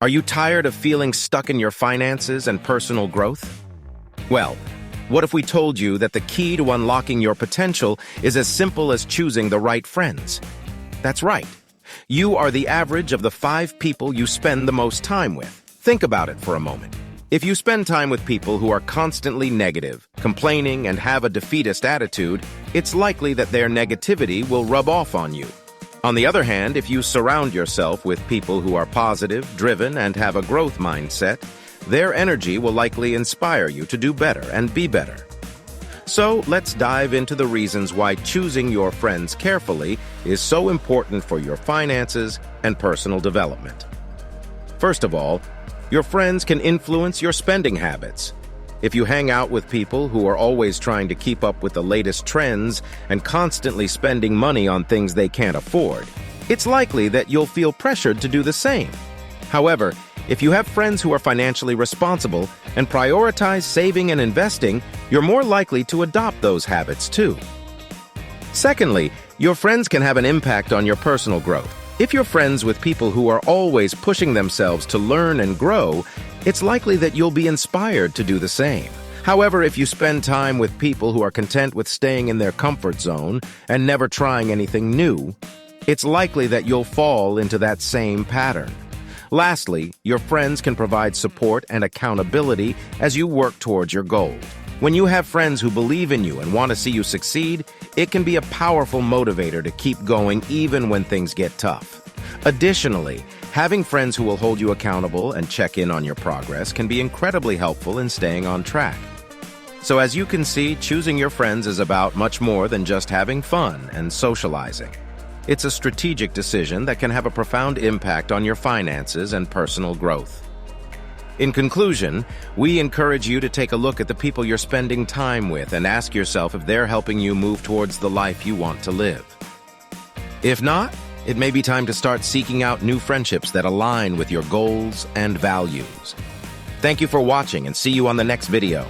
Are you tired of feeling stuck in your finances and personal growth? Well, what if we told you that the key to unlocking your potential is as simple as choosing the right friends? That's right. You are the average of the 5 people you spend the most time with. Think about it for a moment. If you spend time with people who are constantly negative, complaining, and have a defeatist attitude, it's likely that their negativity will rub off on you. On the other hand, if you surround yourself with people who are positive, driven, and have a growth mindset, their energy will likely inspire you to do better and be better. So let's dive into the reasons why choosing your friends carefully is so important for your finances and personal development. First of all, your friends can influence your spending habits. If you hang out with people who are always trying to keep up with the latest trends and constantly spending money on things they can't afford, it's likely that you'll feel pressured to do the same. However, if you have friends who are financially responsible and prioritize saving and investing, you're more likely to adopt those habits too. Secondly, your friends can have an impact on your personal growth. If you're friends with people who are always pushing themselves to learn and grow, it's likely that you'll be inspired to do the same. However, if you spend time with people who are content with staying in their comfort zone and never trying anything new, it's likely that you'll fall into that same pattern. Lastly, your friends can provide support and accountability as you work towards your goals. When you have friends who believe in you and want to see you succeed, it can be a powerful motivator to keep going even when things get tough. Additionally, having friends who will hold you accountable and check in on your progress can be incredibly helpful in staying on track. So as you can see, choosing your friends is about much more than just having fun and socializing. It's a strategic decision that can have a profound impact on your finances and personal growth. In conclusion, we encourage you to take a look at the people you're spending time with and ask yourself if they're helping you move towards the life you want to live. If not, it may be time to start seeking out new friendships that align with your goals and values. Thank you for watching and see you on the next video.